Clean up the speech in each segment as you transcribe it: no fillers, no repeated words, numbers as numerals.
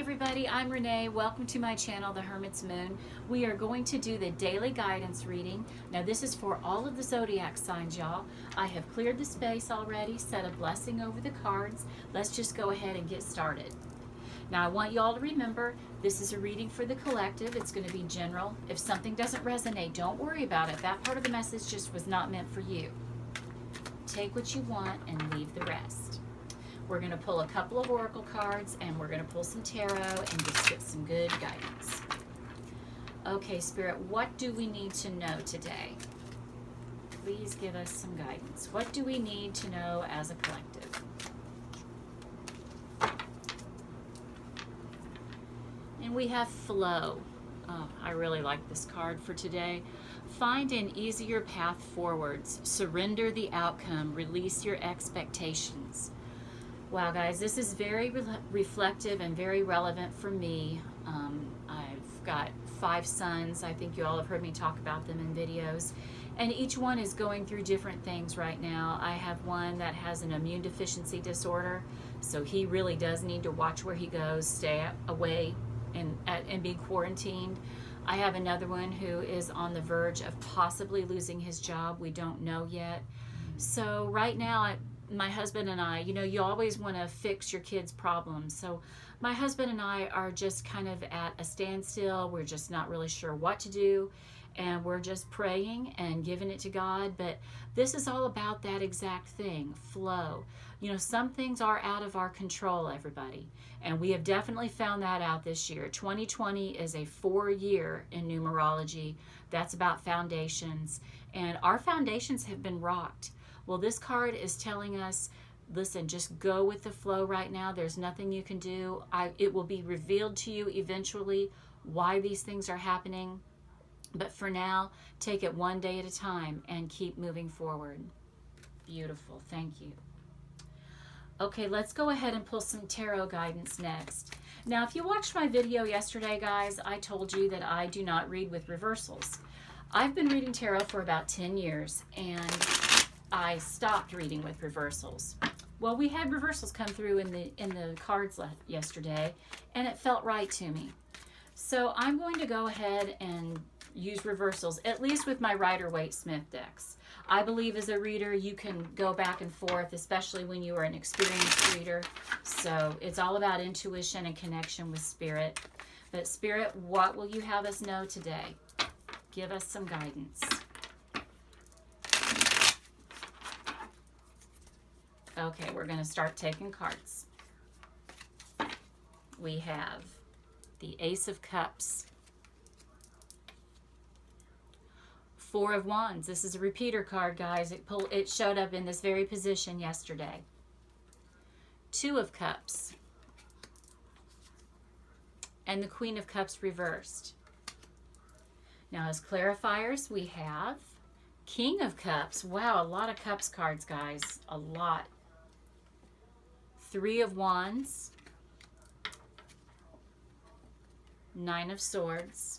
everybody, I'm Renee. Welcome to my channel, The Hermit's Moon. We are going to do the daily guidance reading. Now this is for all of the zodiac signs, y'all. I have cleared the space already, said a blessing over the cards. Let's just go ahead and get started. Now I want y'all to remember, this is a reading for the collective. It's going to be general. If something doesn't resonate, don't worry about it. That part of the message just was not meant for you. Take what you want and leave the rest. We're going to pull a couple of oracle cards and we're going to pull some tarot and just get some good guidance. Okay, Spirit, what do we need to know today? Please give us some guidance. What do we need to know as a collective? And we have flow. Oh, I really like this card for today. Find an easier path forwards. Surrender the outcome. Release your expectations. Wow, guys, this is very reflective and very relevant for me. I've got 5 sons. I think you all have heard me talk about them in videos. And each one is going through different things right now. I have one that has an immune deficiency disorder, so he really does need to watch where he goes, stay away, and be quarantined. I have another one who is on the verge of possibly losing his job. We don't know yet. So right now, my husband and I, you know, you always want to fix your kids' problems. So my husband and I are just kind of at a standstill. We're just not really sure what to do. And we're just praying and giving it to God. But this is all about that exact thing, flow. You know, some things are out of our control, everybody. And we have definitely found that out this year. 2020 is a 4-year in numerology. That's about foundations. And our foundations have been rocked. Well, this card is telling us, listen, just go with the flow right now. There's nothing you can do. It will be revealed to you eventually why these things are happening. But for now, take it one day at a time and keep moving forward. Beautiful. Thank you. Okay, let's go ahead and pull some tarot guidance next. Now, if you watched my video yesterday, guys, I told you that I do not read with reversals. I've been reading tarot for about 10 years, and I stopped reading with reversals. Well, we had reversals come through in the cards yesterday, and it felt right to me. So I'm going to go ahead and use reversals, at least with my Rider-Waite-Smith decks. I believe as a reader, you can go back and forth, especially when you are an experienced reader. So it's all about intuition and connection with Spirit. But Spirit, what will you have us know today? Give us some guidance. Okay, we're going to start taking cards. We have the Ace of Cups, 4 of Wands. This is a repeater card, guys. It showed up in this very position yesterday. 2 of Cups, and the Queen of Cups reversed. Now, as clarifiers, we have King of Cups. Wow, a lot of Cups cards, guys. A lot. 3 of Wands, 9 of Swords,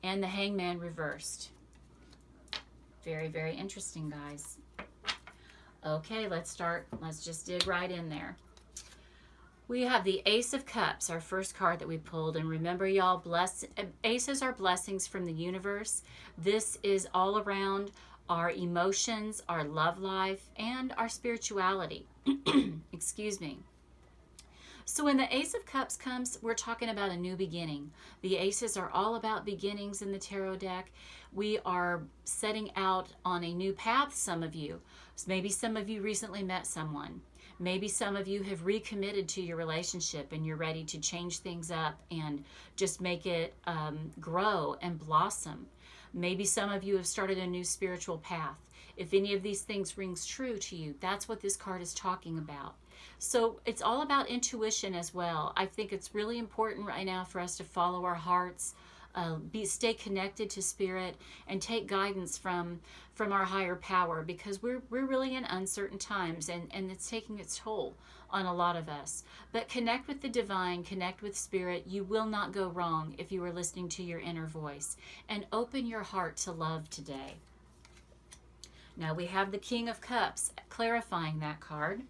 and the Hangman reversed. Very, very interesting, guys. Okay, let's start. Let's just dig right in there. We have the Ace of Cups, our first card that we pulled. And remember, y'all, aces are blessings from the universe. This is all around our emotions, our love life, and our spirituality. Excuse me. So when the Ace of Cups comes, we're talking about a new beginning. The aces are all about beginnings in the tarot deck. We are setting out on a new path, some of you. Maybe some of you recently met someone. Maybe some of you have recommitted to your relationship and you're ready to change things up and just make it grow and blossom. Maybe some of you have started a new spiritual path. If any of these things rings true to you, that's what this card is talking about. So it's all about intuition as well. I think it's really important right now for us to follow our hearts, stay connected to Spirit, and take guidance from our higher power, because we're really in uncertain times, and it's taking its toll on a lot of us. But connect with the divine, connect with Spirit. You will not go wrong if you are listening to your inner voice. And open your heart to love today. Now we have the King of Cups clarifying that card.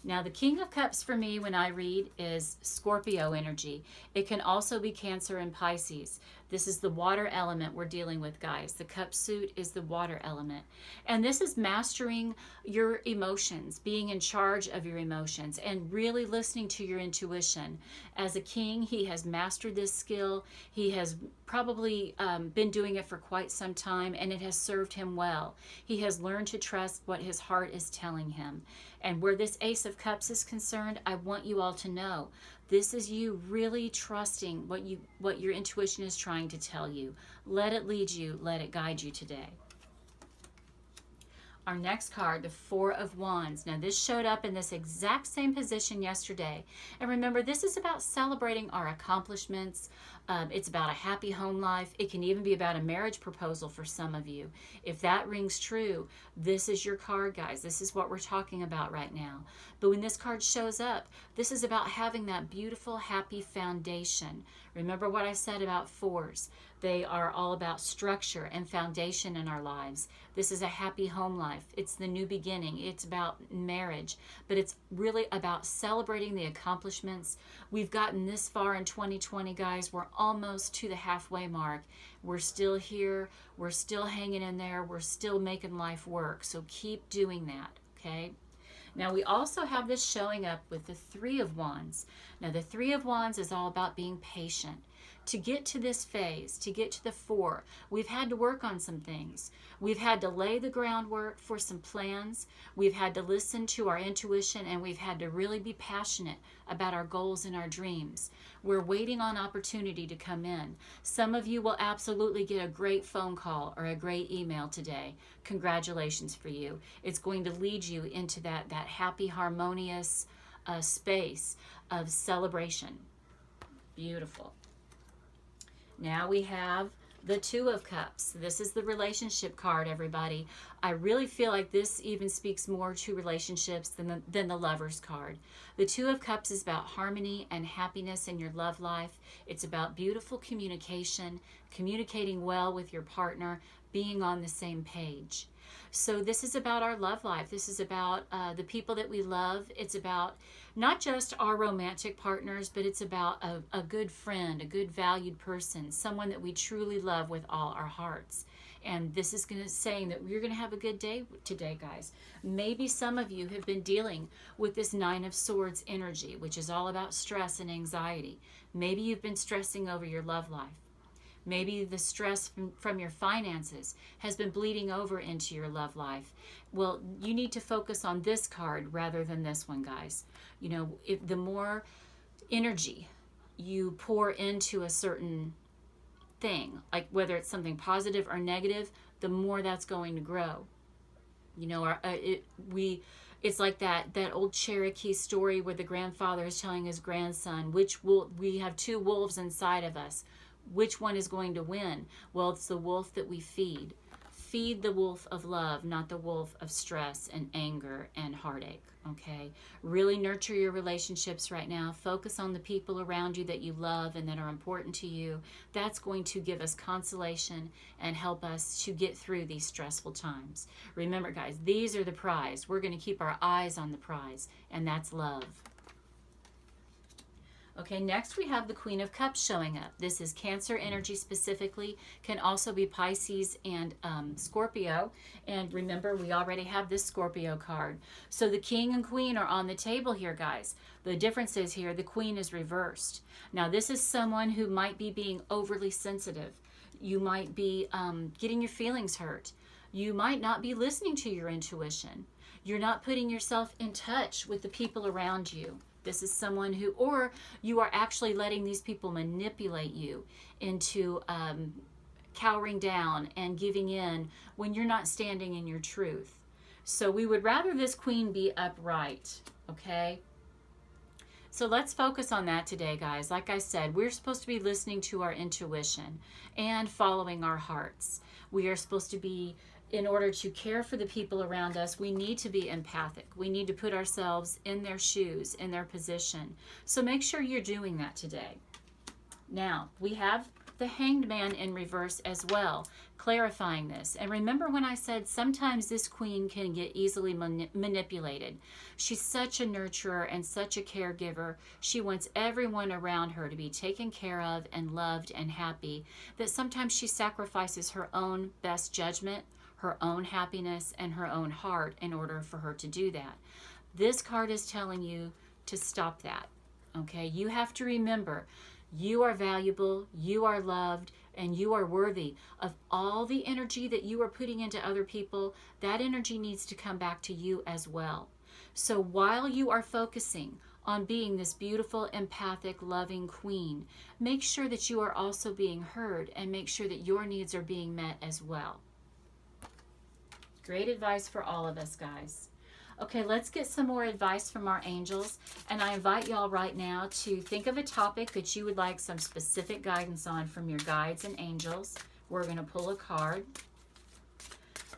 Now, the King of Cups for me when I read is Scorpio energy. It can also be Cancer and Pisces. This is the water element we're dealing with, guys. The cup suit is the water element. And this is mastering your emotions, being in charge of your emotions, and really listening to your intuition. As a king, he has mastered this skill. He has probably been doing it for quite some time, and it has served him well. He has learned to trust what his heart is telling him. And where this Ace of Cups is concerned, I want you all to know this is you really trusting what your intuition is trying to tell you. Let it lead you, let it guide you today. Our next card, the Four of Wands. Now this showed up in this exact same position yesterday. And remember, this is about celebrating our accomplishments. It's about a happy home life. It can even be about a marriage proposal for some of you. If that rings true, this is your card, guys. This is what we're talking about right now. But when this card shows up, this is about having that beautiful, happy foundation. Remember what I said about fours. They are all about structure and foundation in our lives. This is a happy home life. It's the new beginning. It's about marriage, but it's really about celebrating the accomplishments. We've gotten this far in 2020, guys. We're almost to the halfway mark. We're still here. We're still hanging in there. We're still making life work. So keep doing that, okay? Now we also have this showing up with the Three of Wands. Now the Three of Wands is all about being patient. To get to this phase, to get to the four, we've had to work on some things. We've had to lay the groundwork for some plans. We've had to listen to our intuition, and we've had to really be passionate about our goals and our dreams. We're waiting on opportunity to come in. Some of you will absolutely get a great phone call or a great email today. Congratulations for you. It's going to lead you into that happy, harmonious space of celebration. Beautiful. Now we have the Two of Cups. This is the relationship card, everybody. I really feel like this even speaks more to relationships than the Lover's card. The Two of Cups is about harmony and happiness in your love life. It's about beautiful communication, communicating well with your partner, being on the same page. So this is about our love life. This is about the people that we love. It's about not just our romantic partners, but it's about a good friend, a good valued person, someone that we truly love with all our hearts. And this is saying that we're going to have a good day today, guys. Maybe some of you have been dealing with this Nine of Swords energy, which is all about stress and anxiety. Maybe you've been stressing over your love life. Maybe the stress from your finances has been bleeding over into your love life. Well, you need to focus on this card rather than this one, guys. You know, if the more energy you pour into a certain thing, like whether it's something positive or negative, the more that's going to grow. You know, it's like that old Cherokee story where the grandfather is telling his grandson, we have two wolves inside of us. Which one is going to win? Well, it's the wolf that we feed. Feed the wolf of love, not the wolf of stress and anger and heartache, okay? Really nurture your relationships right now. Focus on the people around you that you love and that are important to you. That's going to give us consolation and help us to get through these stressful times. Remember, guys, these are the prize. We're going to keep our eyes on the prize, and that's love. Okay, next we have the Queen of Cups showing up. This is Cancer energy specifically, can also be Pisces and Scorpio. And remember, we already have this Scorpio card. So the King and Queen are on the table here, guys. The difference is here, the Queen is reversed. Now, this is someone who might be being overly sensitive. You might be getting your feelings hurt. You might not be listening to your intuition. You're not putting yourself in touch with the people around you. This is someone who, or you are actually letting these people manipulate you into cowering down and giving in when you're not standing in your truth. So we would rather this Queen be upright, okay? So let's focus on that today, guys. Like I said, we're supposed to be listening to our intuition and following our hearts. We are supposed to be, in order to care for the people around us, we need to be empathic. We need to put ourselves in their shoes, in their position. So make sure you're doing that today. Now, we have the Hanged Man in reverse as well, clarifying this. And remember when I said sometimes this queen can get easily manipulated. She's such a nurturer and such a caregiver. She wants everyone around her to be taken care of and loved and happy, that sometimes she sacrifices her own best judgment, her own happiness, and her own heart in order for her to do that. This card is telling you to stop that. Okay, you have to remember you are valuable, you are loved, and you are worthy of all the energy that you are putting into other people. That energy needs to come back to you as well. So while you are focusing on being this beautiful, empathic, loving queen, make sure that you are also being heard and make sure that your needs are being met as well. Great advice for all of us, guys. Okay, let's get some more advice from our angels. And I invite y'all right now to think of a topic that you would like some specific guidance on from your guides and angels. We're going to pull a card.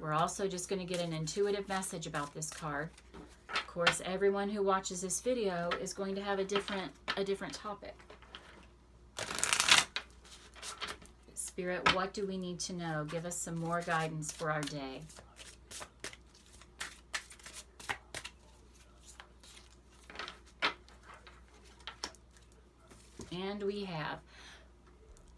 We're also just going to get an intuitive message about this card. Of course, everyone who watches this video is going to have a different topic. Spirit, what do we need to know? Give us some more guidance for our day. And we have,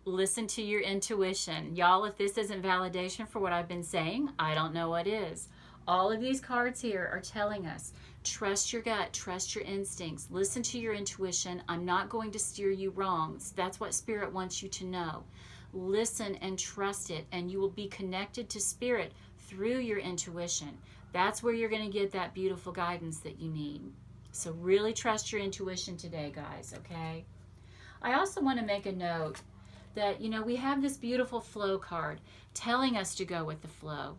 listen to your intuition. Y'all, if this isn't validation for what I've been saying, I don't know what is. All of these cards here are telling us, trust your gut, trust your instincts, listen to your intuition. I'm not going to steer you wrong. That's what Spirit wants you to know. Listen and trust it, and you will be connected to Spirit through your intuition. That's where you're going to get that beautiful guidance that you need. So really trust your intuition today, guys, okay? I also want to make a note that, you know, we have this beautiful flow card telling us to go with the flow.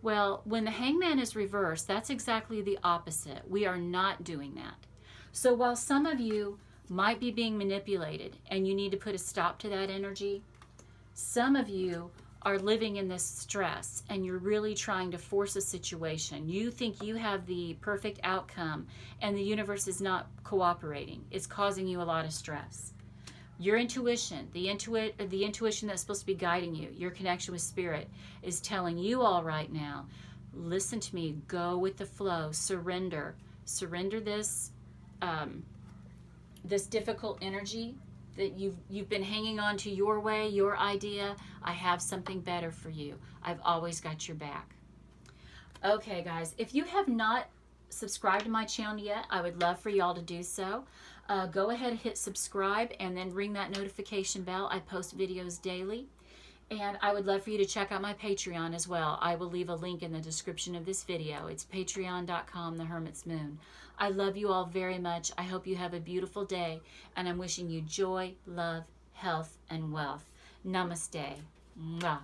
Well, when the Hangman is reversed, that's exactly the opposite. We are not doing that. So while some of you might be being manipulated and you need to put a stop to that energy, some of you are living in this stress and you're really trying to force a situation. You think you have the perfect outcome and the universe is not cooperating. It's causing you a lot of stress. Your intuition, the intuition that's supposed to be guiding you, your connection with Spirit, is telling you all right now, listen to me, go with the flow, surrender. Surrender this this difficult energy that you've been hanging on to your way, your idea. I have something better for you. I've always got your back. Okay, guys, if you have not subscribed to my channel yet, I would love for y'all to do so. Go ahead, hit subscribe, and then ring that notification bell. I post videos daily. And I would love for you to check out my Patreon as well. I will leave a link in the description of this video. It's patreon.com, The Hermit's Moon. I love you all very much. I hope you have a beautiful day. And I'm wishing you joy, love, health, and wealth. Namaste. Mwah.